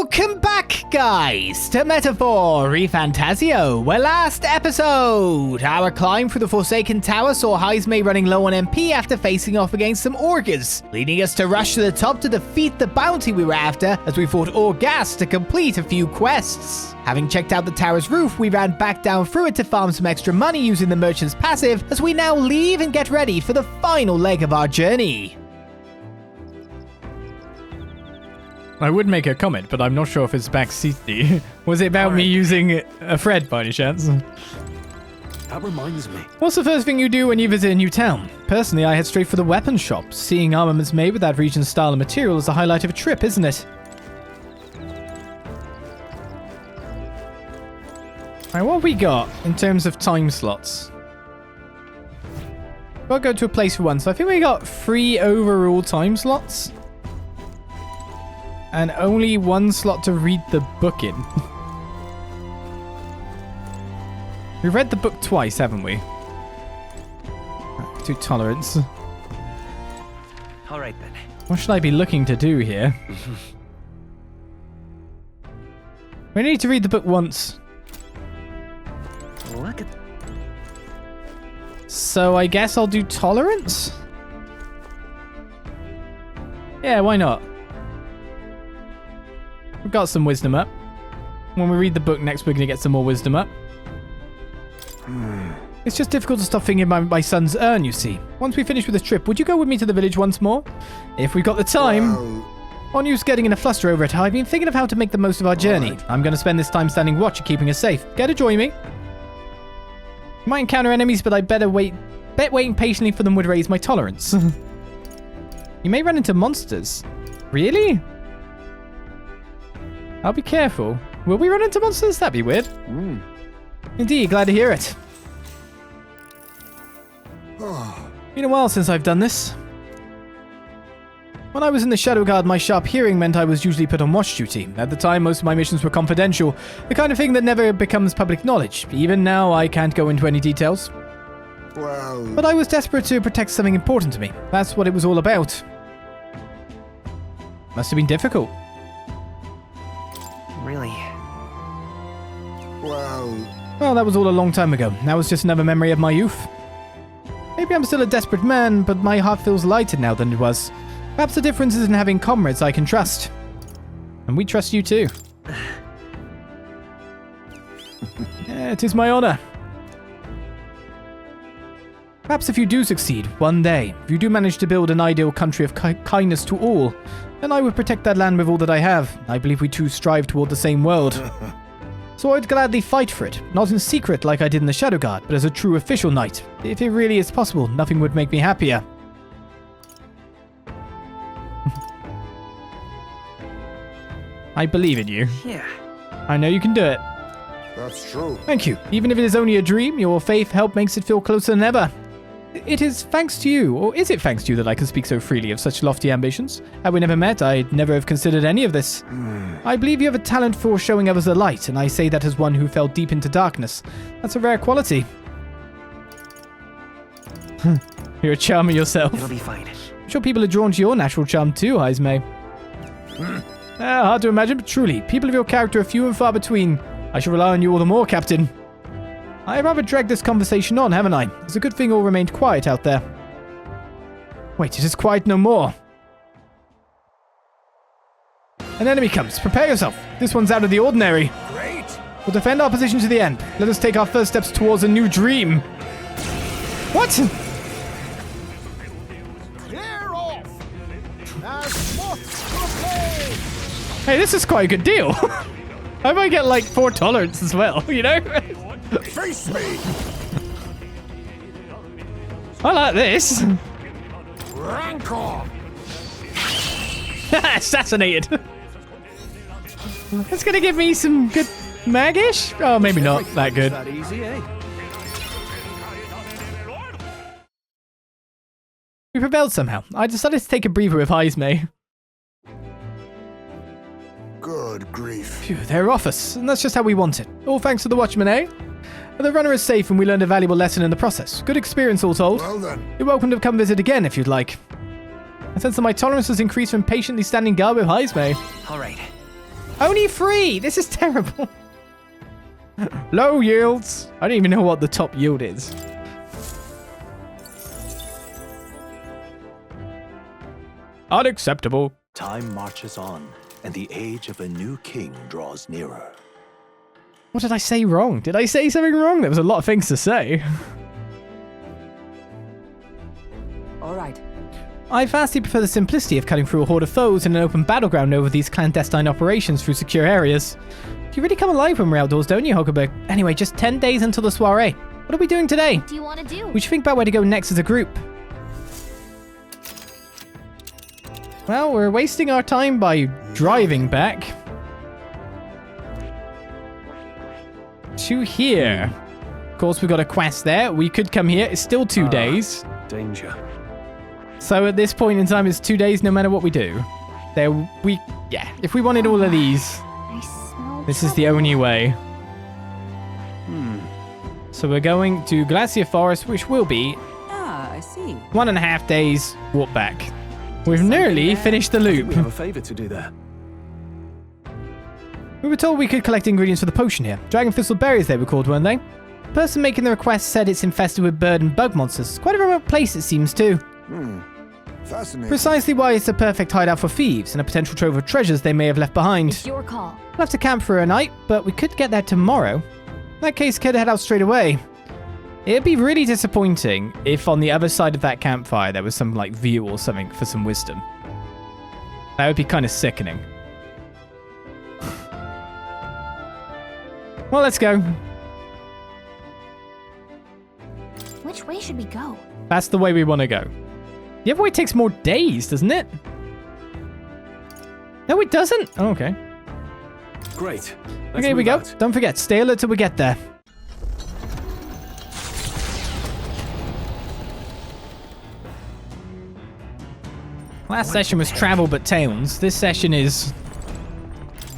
Welcome back, guys, to Metaphor Refantazio, where last episode, our climb through the Forsaken Tower saw Heismay running low on MP after facing off against some Augurs, leading us to rush to the top to defeat the bounty we were after as we fought Orgas to complete a few quests. Having checked out the tower's roof, we ran back down through it to farm some extra money using the merchant's passive as we now leave and get ready for the final leg of our journey. I would make a comment, but I'm not sure if it's backseaty. Was it about me using a Fred by any chance? That reminds me. What's the first thing you do when you visit a new town? Personally, I head straight for the weapon shop. Seeing armaments made with that region's style and material is the highlight of a trip, isn't it? Alright, what have we got in terms of time slots? I'll go to a place for one, so I think we got 3 overall time slots. And only 1 slot to read the book in. We've read the book twice, haven't we? To tolerance. Alright then. What should I be looking to do here? We need to read the book once. Look at... So I guess I'll do tolerance? Yeah, why not? We've got some wisdom up. When we read the book next, we're going to get some more wisdom up. It's just difficult to stop thinking about my son's urn, you see. Once we finish with this trip, would you go with me to the village once more? If we've got the time. On you's getting in a fluster over it. I've been thinking of how to make the most of our journey. I'm going to spend this time standing watch and keeping us safe. Care to join me? You might encounter enemies, but I bet waiting patiently for them would raise my tolerance. You may run into monsters. Really? I'll be careful. Will we run into monsters? That'd be weird. Indeed, glad to hear it. Been a while since I've done this. When I was in the Shadow Guard, my sharp hearing meant I was usually put on watch duty. At the time, most of my missions were confidential, the kind of thing that never becomes public knowledge. Even now, I can't go into any details. But I was desperate to protect something important to me. That's what it was all about. Must have been difficult. Really? Well, that was all a long time ago. That was just another memory of my youth. Maybe I'm still a desperate man, but my heart feels lighter now than it was. Perhaps the difference is in having comrades I can trust. And we trust you too. Yeah, it is my honor. Perhaps if you do succeed, one day, if you do manage to build an ideal country of kindness to all, then I would protect that land with all that I have. I believe we two strive toward the same world. So I'd gladly fight for it, not in secret like I did in the Shadow Guard, but as a true official knight. If it really is possible, nothing would make me happier. I believe in you. Yeah. I know you can do it. That's true. Thank you. Even if it is only a dream, your faith help makes it feel closer than ever. It is thanks to you, or is it thanks to you that I can speak so freely of such lofty ambitions? Had we never met, I'd never have considered any of this. I believe you have a talent for showing others the light, and I say that as one who fell deep into darkness. That's a rare quality. You're a charmer yourself. It'll be fine. I'm sure people are drawn to your natural charm too, Heismay. Hard to imagine, but truly, people of your character are few and far between. I shall rely on you all the more, Captain. I have rather dragged this conversation on, haven't I? It's a good thing all remained quiet out there. Wait, it is quiet no more. An enemy comes. Prepare yourself. This one's out of the ordinary. Great. We'll defend our position to the end. Let us take our first steps towards a new dream. What? Clear off. As moths to a flame. Hey, this is quite a good deal. I might get like 4 tolerance as well, you know? Face me. I like this. Rancor. Assassinated. It's gonna give me some good magish? Oh, maybe not that good. That easy, eh? We prevailed somehow. I decided to take a breather with Heismay. Good grief. Phew, they're off us, and that's just how we want it. All thanks to the Watchman, eh? The runner is safe and we learned a valuable lesson in the process. Good experience all told. Well then. You're welcome to come visit again if you'd like. I sense that my tolerance has increased from patiently standing guard with Heismay. All right. Only 3! This is terrible. Low yields. I don't even know what the top yield is. Unacceptable. Time marches on, and the age of a new king draws nearer. What did I say wrong? Did I say something wrong? There was a lot of things to say. All right. I vastly prefer the simplicity of cutting through a horde of foes in an open battleground over these clandestine operations through secure areas. You really come alive when we're outdoors, don't you, Huckleberg? Anyway, just 10 days until the soiree. What are we doing today? What do you want to do? We should think about where to go next as a group. Well, we're wasting our time by driving back to here. Of course, we've got a quest there. We could come here. It's still 2 days. Danger. So at this point in time, it's 2 days no matter what we do. If we wanted all of these, I smell this is the only way. So we're going to Gracia Forest, which will be Ah, I see. 1.5 days walk back. We've nearly finished the loop. We have a favor to do there. We were told we could collect ingredients for the potion here. Dragonthistle Berries they were called, weren't they? The person making the request said it's infested with bird and bug monsters. Quite a remote place it seems too. Fascinating. Precisely why it's a perfect hideout for thieves and a potential trove of treasures they may have left behind. It's your call. We'll have to camp for a night, but we could get there tomorrow. In that case, could head out straight away. It'd be really disappointing if on the other side of that campfire there was some like view or something for some wisdom. That would be kind of sickening. Well, let's go. Which way should we go? That's the way we want to go. The other way takes more days, doesn't it? No, it doesn't. Oh, okay. Great. Okay, here we go. Don't forget, stay alert till we get there. Last session was travel but towns. This session is...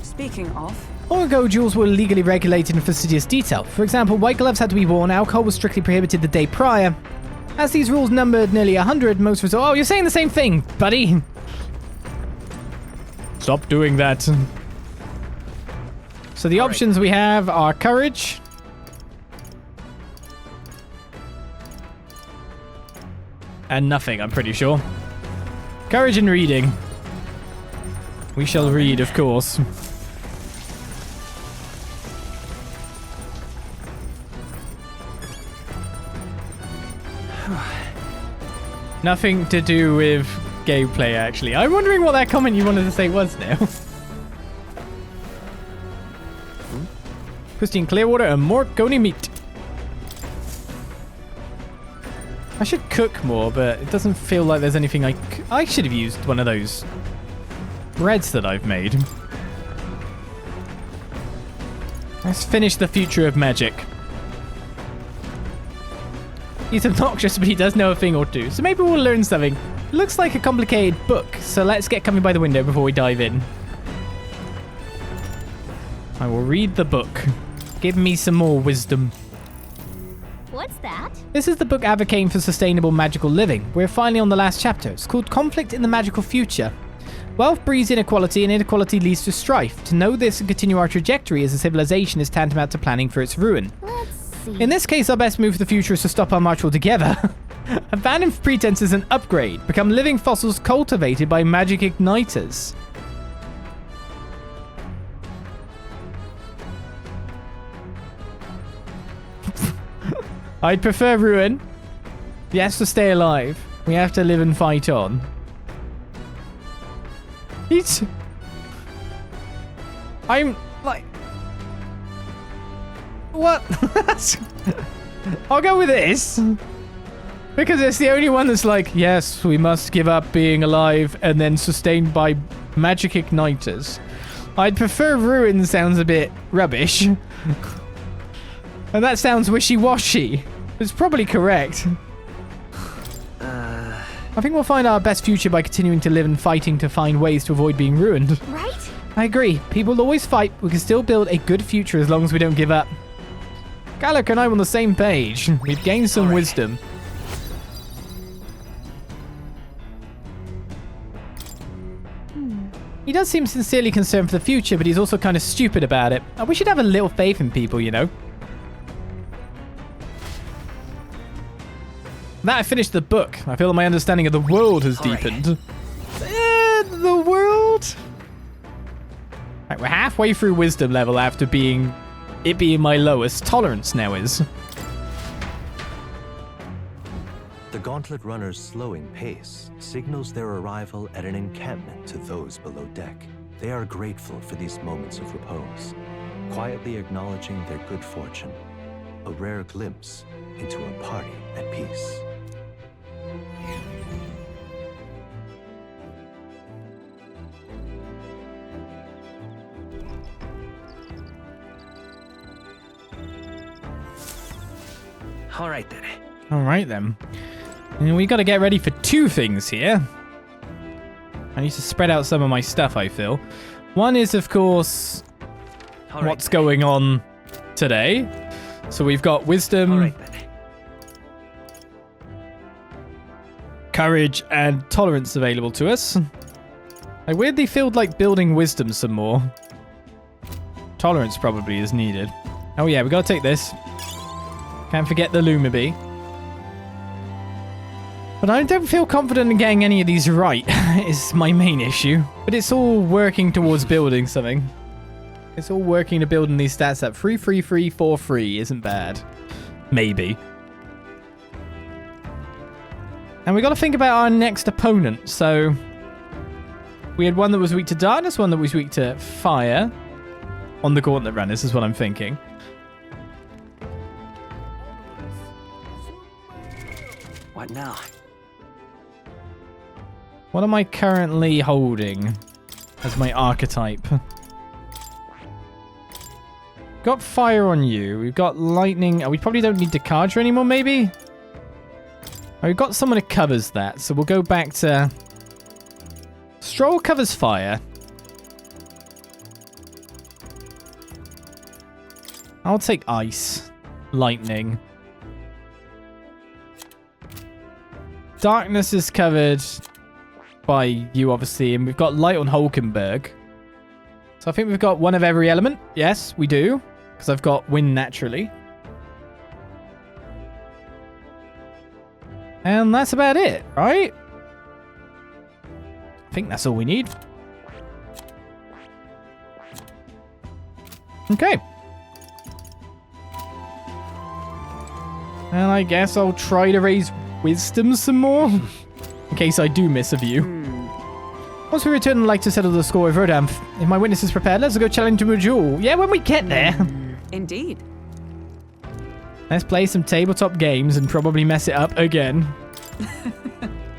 Speaking of, Long ago, duels were legally regulated in fastidious detail. For example, white gloves had to be worn, alcohol was strictly prohibited the day prior. As these rules numbered nearly 100, most resort... Oh, you're saying the same thing, buddy! Stop doing that. So the options we have are courage. And nothing, I'm pretty sure. Courage and reading. We shall read, of course. Nothing to do with gameplay, actually. I'm wondering what that comment you wanted to say was now. Pristine Clearwater and more coney meat. I should cook more, but it doesn't feel like there's anything I should have used one of those breads that I've made. Let's finish the future of magic. He's obnoxious, but he does know a thing or two, so maybe we'll learn something. It looks like a complicated book, so let's get coming by the window before we dive in. I will read the book. Give me some more wisdom. What's that? This is the book advocating for sustainable magical living. We're finally on the last chapter. It's called Conflict in the Magical Future. Wealth breeds inequality, and inequality leads to strife. To know this and continue our trajectory as a civilization is tantamount to planning for its ruin. Let's see. In this case, our best move for the future is to stop our march altogether. Abandon pretense is an upgrade. Become living fossils cultivated by magic igniters. I'd prefer ruin. Yes, to stay alive. We have to live and fight on. I'm like... What? I'll go with this. Because it's the only one that's like, yes, we must give up being alive and then sustained by magic igniters. I'd prefer ruin sounds a bit rubbish. And that sounds wishy-washy. It's probably correct. I think we'll find our best future by continuing to live and fighting to find ways to avoid being ruined. Right? I agree. People always fight. We can still build a good future as long as we don't give up. Gallic and I are on the same page. We've gained some wisdom. He does seem sincerely concerned for the future, but he's also kind of stupid about it. We should have a little faith in people, you know. Now I finished the book. I feel that my understanding of the world has deepened. The world? Right, we're halfway through wisdom level after being my lowest. Tolerance now is. The gauntlet runner's slowing pace signals their arrival at an encampment to those below deck. They are grateful for these moments of repose, quietly acknowledging their good fortune, a rare glimpse into a party at peace. All right then. All right then. And we got to get ready for two things here. I need to spread out some of my stuff, I feel. One is, of course, what's going on today. So we've got wisdom, courage, and tolerance available to us. I weirdly feel like building wisdom some more. Tolerance probably is needed. Oh yeah, we got to take this. Can't forget the Lumibee. But I don't feel confident in getting any of these right, is my main issue. But it's all working towards building something. It's all working to building these stats up. 3, 3, 3, 4, 3 isn't bad. Maybe. And we got to think about our next opponent. So we had one that was weak to darkness, one that was weak to fire. On the gauntlet runners is what I'm thinking. What now? What am I currently holding as my archetype? Got fire on you. We've got lightning. Oh, we probably don't need to Decadra anymore, maybe? Oh, we've got someone who covers that, so we'll go back to... Stroll covers fire. I'll take ice. Lightning. Darkness is covered by you, obviously, and we've got light on Hulkenberg. So I think we've got one of every element. Yes, we do, because I've got wind naturally. And that's about it, right? I think that's all we need. Okay. And I guess I'll try to raise wisdom some more. In case I do miss a view. Once we return, I'd like to settle the score with Verdanth. If my witness is prepared, let's go challenge him to a duel. Yeah, when we get there. Indeed. Let's play some tabletop games and probably mess it up again.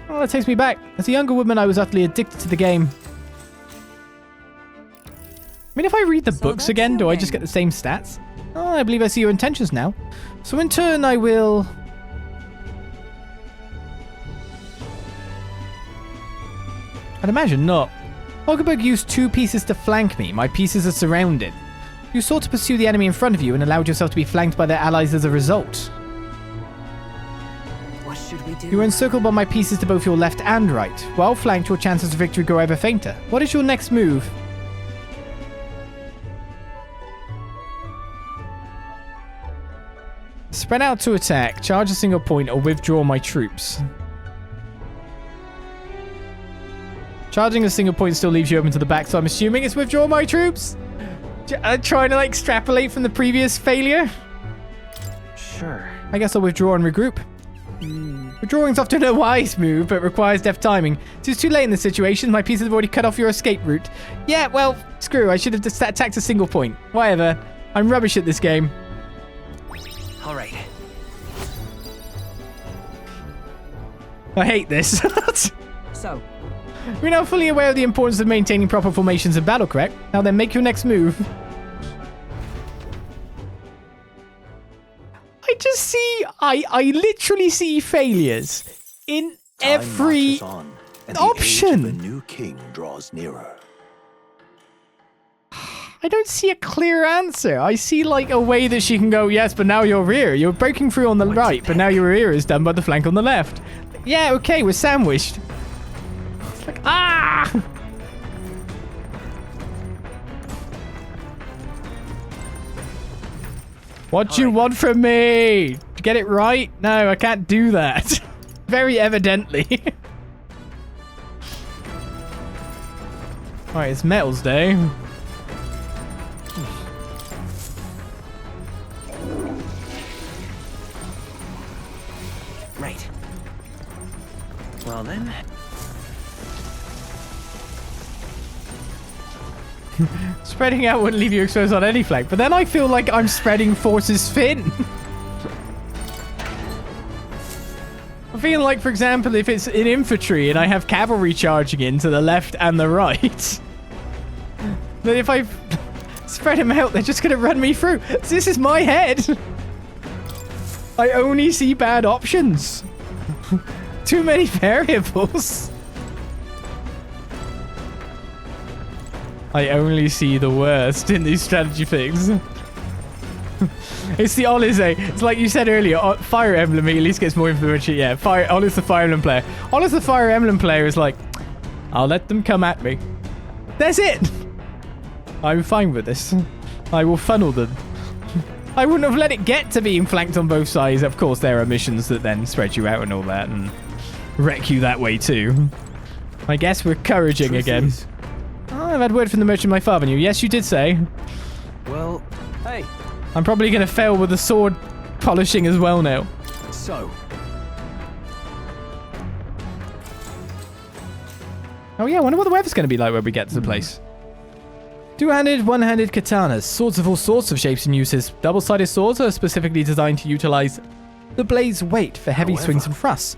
Oh, that takes me back. As a younger woman, I was utterly addicted to the game. I mean, if I read the books again, do I just get the same stats? Oh, I believe I see your intentions now. So in turn, I will... I'd imagine not. Hulkenberg used 2 pieces to flank me. My pieces are surrounded. You sought to pursue the enemy in front of you and allowed yourself to be flanked by their allies as a result. What should we do? You were encircled by my pieces to both your left and right. While flanked, your chances of victory grow ever fainter. What is your next move? Spread out to attack, charge a single point, or withdraw my troops. Charging a single point still leaves you open to the back, so I'm assuming it's withdraw my troops? Trying to, like, extrapolate from the previous failure? Sure. I guess I'll withdraw and regroup. Withdrawing's often a wise move, but requires deft timing. It's too late in this situation. My pieces have already cut off your escape route. Yeah, well, screw. I should have just attacked a single point. Whatever. I'm rubbish at this game. All right. I hate this. So, We're now fully aware of the importance of maintaining proper formations in battle, correct? Now then, make your next move. I just see... I literally see failures in every Time marches on, and option. The age of a new king draws nearer. I don't see a clear answer. I see, like, a way that she can go, yes, but now your rear. You're breaking through on the right, but now your rear is done by the flank on the left. Yeah, okay, we're sandwiched. It's like, ah! What do you want from me? Get it right? No, I can't do that. Very evidently. Alright, it's Metals Day. Right. Well then. Spreading out wouldn't leave you exposed on any flank, but then I feel like I'm spreading forces thin. I feel like, for example, if it's in infantry and I have cavalry charging in to the left and the right, that if I spread them out, they're just going to run me through. This is my head. I only see bad options. Too many variables. I only see the worst in these strategy things. It's the Olizandri. It's like you said earlier, Fire Emblem at least gets more information. Yeah, Oli's the Fire Emblem player. Oli's the Fire Emblem player is like, I'll let them come at me. That's it. I'm fine with this. I will funnel them. I wouldn't have let it get to being flanked on both sides. Of course, there are missions that then spread you out and all that and wreck you that way too. I guess we're encouraging again. Oh, I've had word from the merchant my father knew. Yes, you did say. Well, hey. I'm probably going to fail with the sword polishing as well now. So. Oh yeah, I wonder what the weather's going to be like when we get to the place. Two-handed, one-handed katanas. Swords of all sorts of shapes and uses. Double-sided swords are specifically designed to utilize the blade's weight for heavy swings and thrusts.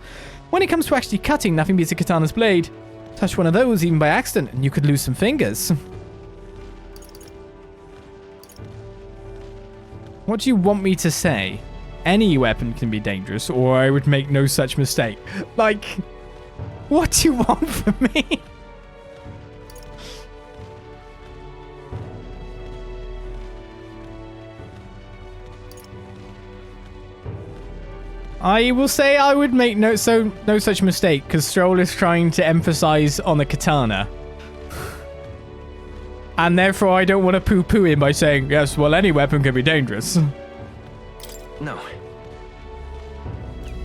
When it comes to actually cutting, nothing beats a katana's blade. Touch one of those even by accident and you could lose some fingers. What do you want me to say? Any weapon can be dangerous, or I would make no such mistake. Like, what do you want from me? I will say I would make no such mistake, because Stroll is trying to emphasize on the katana. And therefore, I don't want to poo-poo him by saying, yes, well, any weapon can be dangerous. No.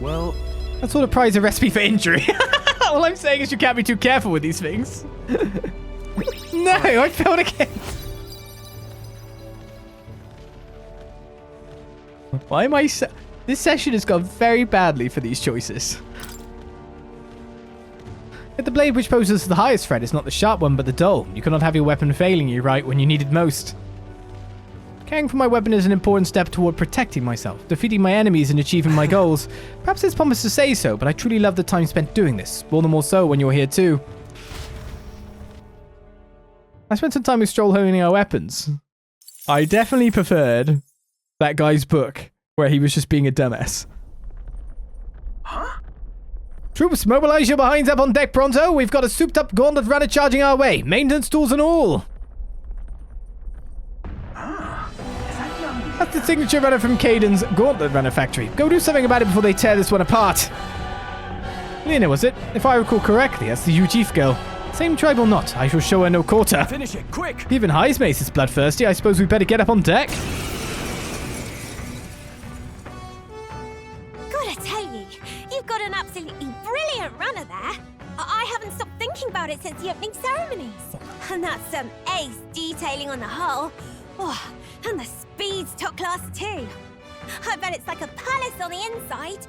Well... That's all the prize a recipe for injury. All I'm saying is you can't be too careful with these things. No, I failed again. Why am I... This session has gone very badly for these choices. Yet the blade which poses the highest threat is not the sharp one, but the dull. You cannot have your weapon failing you right when you need it most. Caring for my weapon is an important step toward protecting myself, defeating my enemies and achieving my goals. Perhaps it's pompous to say so, but I truly love the time spent doing this. All the more so when you're here too. I spent some time with Stroll honing our weapons. I definitely preferred that guy's book, where he was just being a dumbass. Huh? Troops, mobilize your behinds up on deck pronto. We've got a souped-up gauntlet runner charging our way. Maintenance tools and all. That's the signature runner from Caden's Gauntlet Runner factory. Go do something about it before they tear this one apart. Lina, was it? If I recall correctly, that's the Ujif girl. Same tribe or not, I shall show her no quarter. Finish it, quick! Even High's mace is bloodthirsty. I suppose we better get up on deck. Gotta tell you, you've got an absolutely brilliant runner there. I haven't stopped thinking about it since the opening ceremonies. And that's some ace detailing on the hull. Oh, and the speed's top class too. I bet it's like a palace on the inside.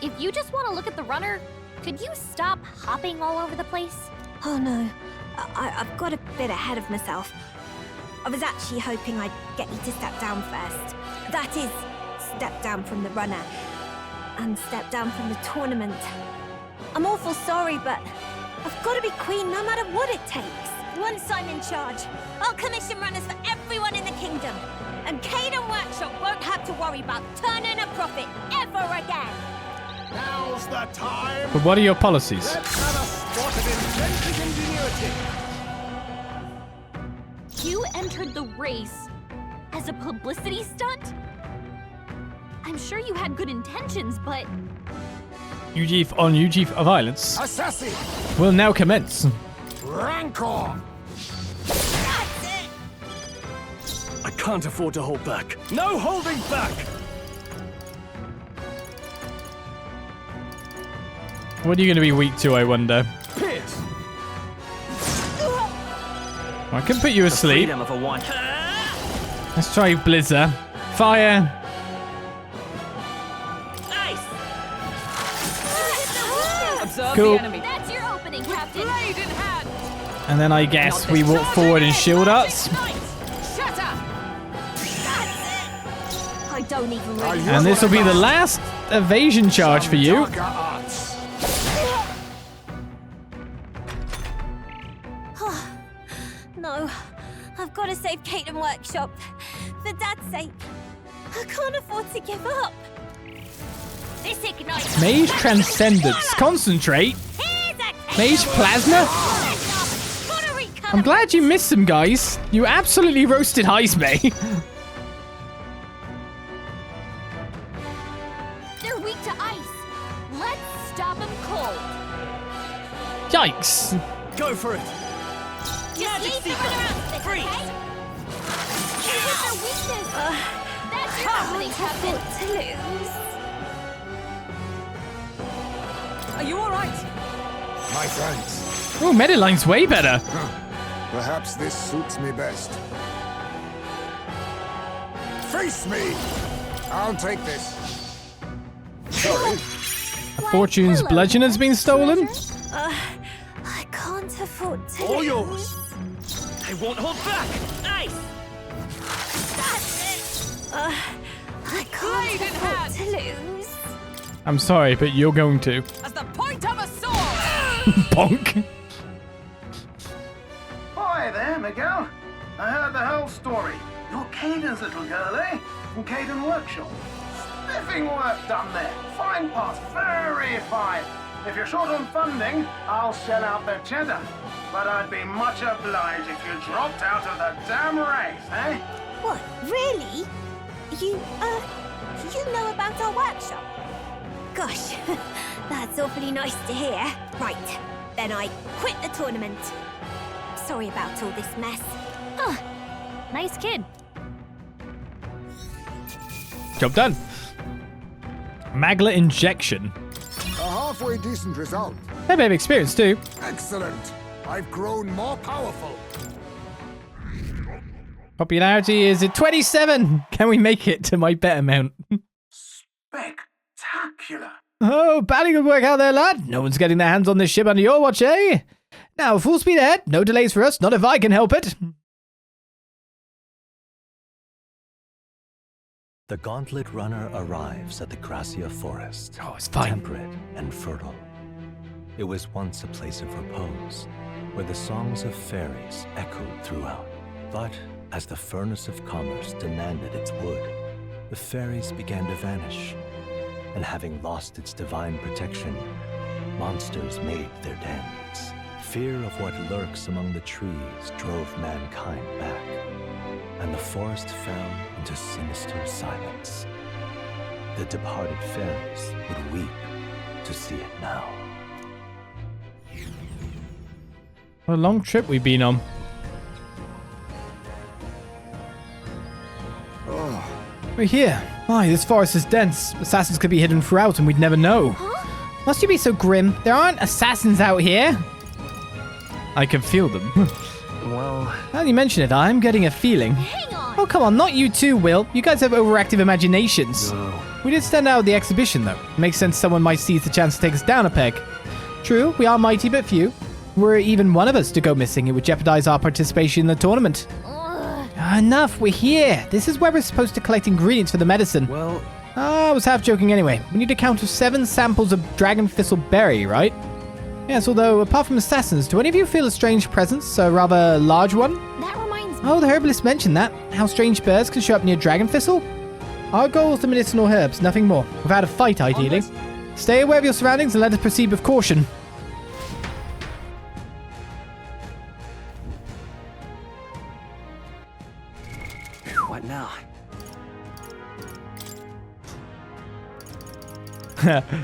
If you just want to look at the runner, could you stop hopping all over the place? Oh no, I've got a bit ahead of myself. I was actually hoping I'd get you to step down first. That is, step down from the runner. And step down from the tournament. I'm awful sorry, but I've got to be queen no matter what it takes. Once I'm in charge, I'll commission runners for everyone in the kingdom. And Caden Workshop won't have to worry about turning a profit ever again. Now's the time. But what are your policies? Let's have a spot of inventive ingenuity. You entered the race as a publicity stunt? I'm sure you had good intentions, but... Ujif on Ujif violence Assassin. will now commence. Rancor. That's it! I can't afford to hold back. No holding back! What are you going to be weak to, I wonder? Pierce! I can put you asleep. Freedom of a one. Let's try Blizzard. Fire. Observe Cool. the enemy. That's your opening, Captain. Blade in hand. And then I guess we walk forward and shield us. Shatter. I don't even really. And this will be the last evasion charge for you. Darker arts. No, I've got to save Kate and Workshop. For Dad's sake. I can't afford to give up. This ignites. Mage Transcendence. Concentrate. Here's a Mage Plasma. I'm glad you missed some, guys. You absolutely roasted Heisme. They're weak to ice. Let's stop them cold. Yikes. Go for it! Just leave them around this, okay? You hit their weakness. That's your opening, Captain. To lose. Are you all right? My thanks. Oh, Mediline's way better. Perhaps this suits me best. Face me! I'll take this. Sorry. Fortune's hello, bludgeon has been stolen. I can't afford to All lose. yours! I won't hold back! Nice! I can't afford to lose. I'm sorry, but you're going to. As the point of a sword! Bonk. Hi there, Miguel. I heard the whole story. You're Caden's little girl, eh? From Caden Workshop. Spiffing work done there. Fine pass, very fine. If you're short on funding, I'll shell out the cheddar. But I'd be much obliged if you dropped out of the damn race, eh? What, really? You know about our workshop? Gosh, that's awfully nice to hear. Right, then I quit the tournament. Sorry about all this mess. Huh. Nice kid. Job done. Magla injection. A halfway decent result. A bit of experience too. Excellent. I've grown more powerful. Popularity is at 27. Can we make it to my bet amount? Spectacular. Oh, badly good work out there, lad. No one's getting their hands on this ship under your watch, eh? Now, full speed ahead. No delays for us, not if I can help it. The Gauntlet Runner arrives at the Gracia Forest. Oh, it's fine. Temperate and fertile. It was once a place of repose, where the songs of fairies echoed throughout. But as the furnace of commerce demanded its wood, the fairies began to vanish. And having lost its divine protection, monsters made their dens. Fear of what lurks among the trees drove mankind back, and the forest fell into sinister silence. The departed fairies would weep to see it now. What a long trip we've been on. We're here. Why, this forest is dense. Assassins could be hidden throughout and we'd never know. Must you be so grim? There aren't assassins out here. I can feel them. Well, Now that you mention it, I'm getting a feeling. Hang on. Oh, come on, not you too, Will. You guys have overactive imaginations. no. We did stand out at the exhibition, though. Makes sense someone might seize the chance to take us down a peg. True, we are mighty but few. Were even one of us to go missing, it would jeopardize our participation in the tournament. Enough, we're here. This is where we're supposed to collect ingredients for the medicine. Well, I was half joking anyway. We need a count of 7 samples of Dragonthistle Berry, right? Yes, although apart from assassins, do any of you feel a strange presence? A rather large one? That reminds me. Oh, the herbalist mentioned that. How strange birds can show up near Dragonthistle? Our goal is the medicinal herbs, nothing more. Without a fight, ideally. Stay aware of your surroundings and let us proceed with caution. what now?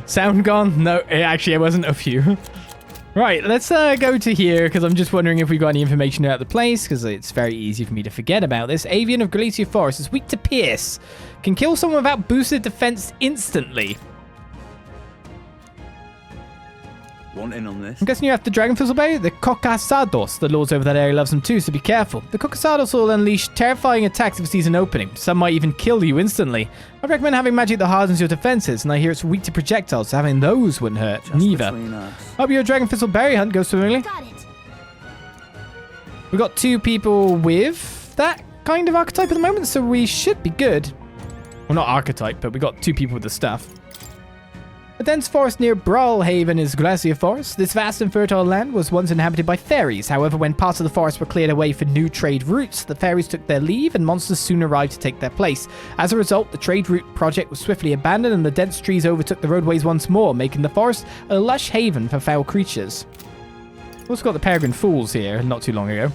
Sound gone? No, it wasn't a few. Right, let's go to here, because I'm just wondering if we got any information about the place, because it's very easy for me to forget about this. Avian of Gracia Forest is weak to pierce. Can kill someone without boosted defense instantly. Want in on this? I'm guessing you have the Dragonthistle Berry? The Cocasados. The lords over that area loves them too, so be careful. The Cocasados will unleash terrifying attacks if it sees an opening. Some might even kill you instantly. I recommend having magic that hardens your defenses, and I hear it's weak to projectiles, so having those wouldn't hurt. Just Neither. between us. Hope your Dragonthistle Berry hunt goes swimmingly. Got it. We got 2 people with that kind of archetype at the moment, so we should be good. Well, not archetype, but we got 2 people with the stuff. A dense forest near Brawlhaven is Gracia Forest. This vast and fertile land was once inhabited by fairies. However, when parts of the forest were cleared away for new trade routes, the fairies took their leave and monsters soon arrived to take their place. As a result, the trade route project was swiftly abandoned and the dense trees overtook the roadways once more, making the forest a lush haven for foul creatures. We also got the Peregrine Falls here not too long ago.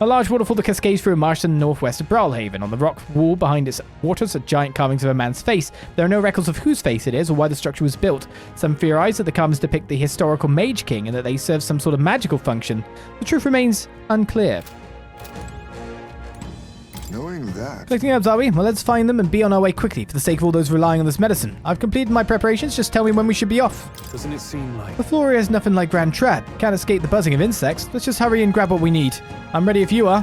A large waterfall that cascades through a marsh to the northwest of Brawlhaven. On the rock wall behind its waters are giant carvings of a man's face. There are no records of whose face it is or why the structure was built. Some theorize that the carvings depict the historical Mage King and that they serve some sort of magical function. The truth remains unclear. Knowing that. Collecting herbs, are we? Well, let's find them and be on our way quickly for the sake of all those relying on this medicine. I've completed my preparations, just tell me when we should be off. Doesn't it seem like... The floor here is nothing like Grand Trad. Can't escape the buzzing of insects. Let's just hurry and grab what we need. I'm ready if you are.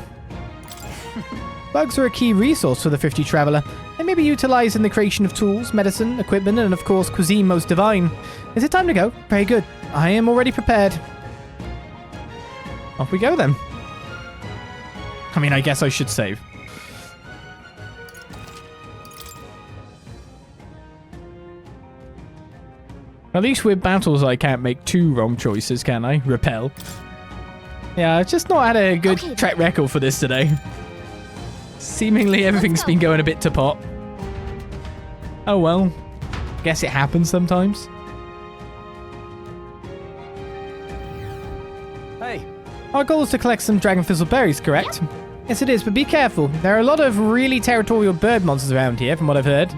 Bugs are a key resource for the thrifty traveler. They may be utilized in the creation of tools, medicine, equipment, and of course cuisine most divine. Is it time to go? Very good. I am already prepared. Off we go then. I mean, I guess I should save. At least with battles I can't make 2 wrong choices, can I? Repel. Yeah, I've just not had a good track record for this today. Seemingly everything's been going a bit to pot. Oh well. Guess it happens sometimes. Hey! Our goal is to collect some Dragonthistle Berries, correct? Yes, it is, but be careful. There are a lot of really territorial bird monsters around here, from what I've heard.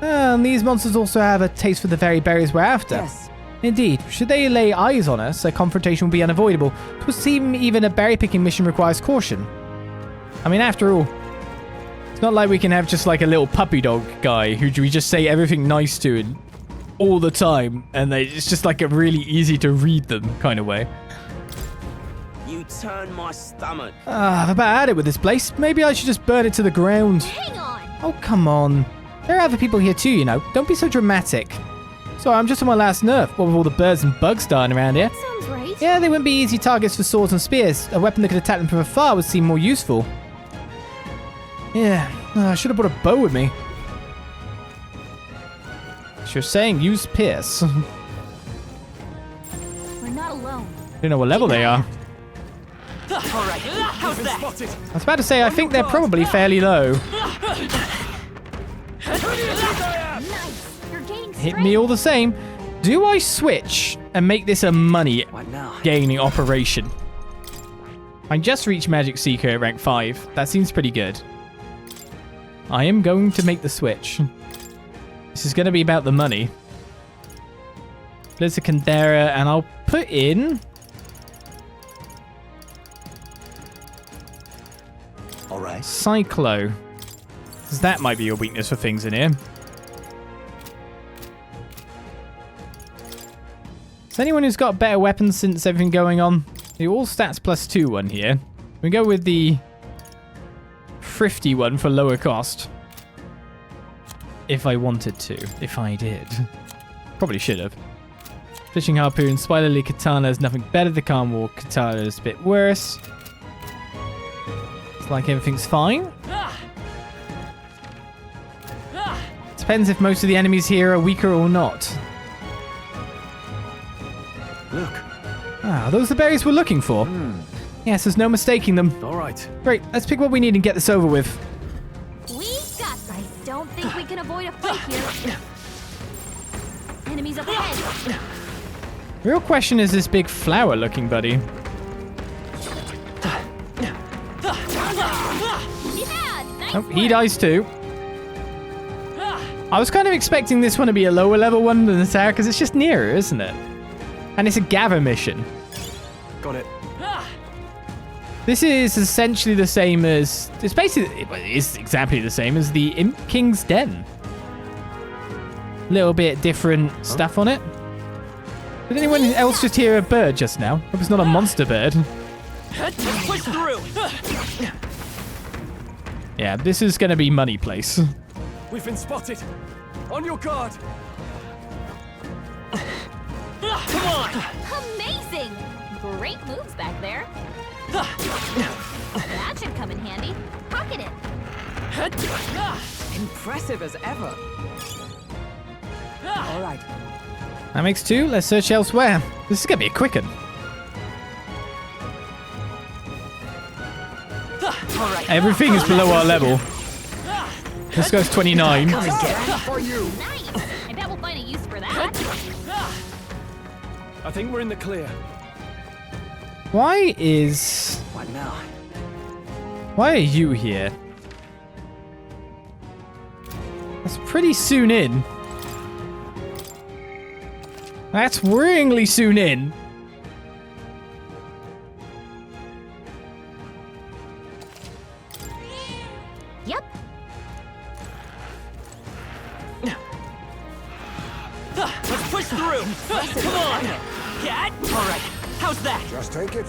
And these monsters also have a taste for the very berries we're after. Yes. Indeed, should they lay eyes on us, a confrontation will be unavoidable. It would seem even a berry-picking mission requires caution. I mean, after all, it's not like we can have just like a little puppy dog guy who we just say everything nice to and all the time, and it's just like a really easy to read them kind of way. You turn my stomach. I've about had it with this place. Maybe I should just burn it to the ground. Hang on. Oh, come on. There are other people here too, you know. Don't be so dramatic. Sorry, I'm just on my last nerve. What with all the birds and bugs dying around here? Sounds right. Yeah, they wouldn't be easy targets for swords and spears. A weapon that could attack them from afar would seem more useful. Yeah, I should have brought a bow with me. You're saying use pierce. We're not alone. I don't know what level they are. Alright, how's that? I was about to say, I think they're probably fairly low. Nice. You're gaining Hit strength. me all the same. Do I switch and make this a money What now? gaining operation? I just reached Magic Seeker at rank 5. That seems pretty good. I am going to make the switch. This is going to be about the money. Blizzard Candera, and I'll put in... Alright. Cyclo. 'Cause that might be your weakness for things in here. Is anyone who's got better weapons since everything going on? The all stats +2 one here. We go with the thrifty one for lower cost. If I wanted to. If I did. Probably should have. Fishing harpoon, Spiderly katana is nothing better. The Calm War katana is a bit worse. It's like everything's fine. Depends if most of the enemies here are weaker or not. Look. Ah, those are the berries we're looking for. Yes, there's no mistaking them. Alright. Great, let's pick what we need and get this over with. We got this. I don't think we can avoid a fight here. Enemies up ahead. Real question is this big flower looking buddy. Yeah, nice Oh, he work. dies too. I was kind of expecting this one to be a lower level one than the tower because it's just nearer, isn't it? And it's a gather mission. Got it. This is essentially the same as... It's basically... It is exactly the same as the Imp King's Den. Little bit different stuff on it. Did anyone else just hear a bird just now? Hope it's not a monster bird. Push through. Yeah, this is going to be Money Place. We've been spotted. On your guard. Come on. Amazing! Great moves back there. That should come in handy. Pocket it. Impressive as ever. All right. That makes 2. Let's search elsewhere. This is going to be a quick one. All right. Everything is below our level. This goes 29. For you. Nice! I bet we'll find a use for that. I think we're in the clear. Why is... What now? Why are you here? That's pretty soon in. That's worryingly soon in. Yep. Let's push through. Come on. Cat. All right. How's that? Just take it.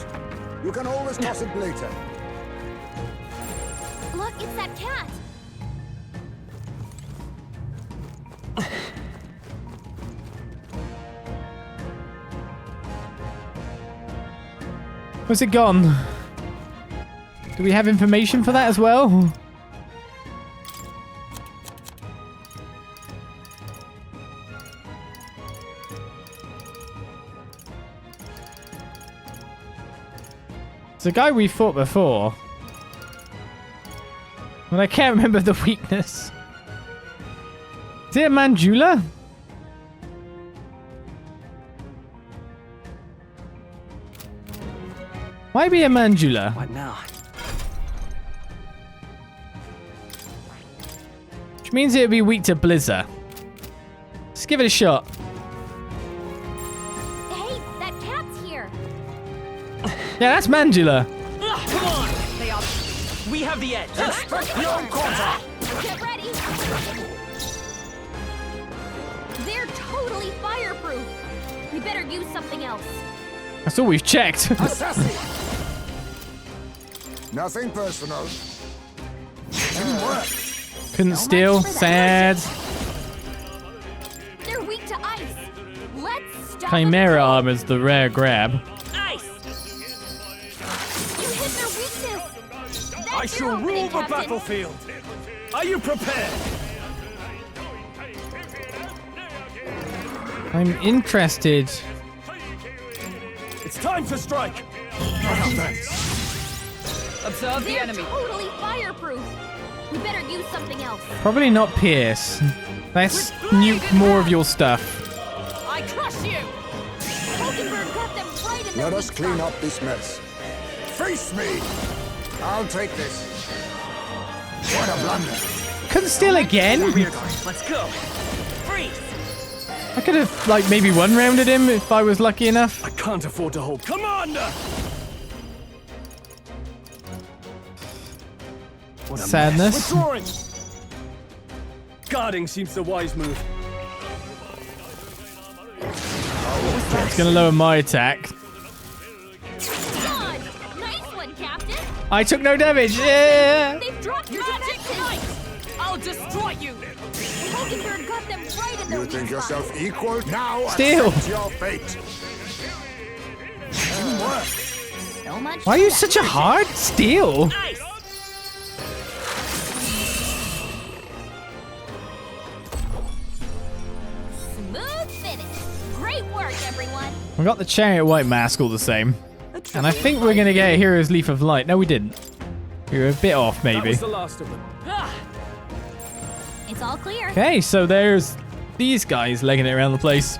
You can always toss it later. Look, it's that cat. Where's it gone? Do we have information for that as well? It's a guy we fought before. But I can't remember the weakness. Is it a Mandula? Why be a Mandula? What now? Which means it would be weak to Blizzard. Let's give it a shot. Hey, that cat's here. Yeah, that's Mandula. Come on. They are. We have the edge. Expect no quarter. Get ready. They're totally fireproof. We better use something else. That's all we've checked. Assassin. Nothing personal. Didn't work. Couldn't steal. Sad. They're weak to ice. Let's stop Chimera them. armor's the rare grab. Ice. You hit their weakness. That's I your shall opening, rule the Captain. battlefield. Are you prepared? I'm interested. It's time to strike. Observe the They're enemy. totally fireproof. We better use something else. Probably not Pierce. Let's nuke more of your stuff. I crush you. Hulkenberg got them right in the Let weak us clean spot. up this mess. Face me. I'll take this. What a blunder. Couldn't steal again? Rear guard. Let's go. Freeze. I could have, like, maybe one-rounded him if I was lucky enough. I can't afford to hold. Commander. What a Sadness. mess. Withdrawing. Guarding seems the wise move. It's gonna lower my attack. Dodge. Nice one, Captain. I took no damage. Yeah. They've dropped your Magic defenses. light. I'll destroy you. Hulkenberg got them right in the You weak think spot. yourself equal? Now Steal. accept your fate. Didn't work. So much. Why are you such a hard steal? Nice. Smooth finish. Great work, everyone. We got the Chariot White Mask all the same. And I think we're gonna get a Hero's Leaf of Light. No, we didn't. We were a bit off, That maybe. was the last of them. It's all clear. Okay, so there's these guys legging it around the place.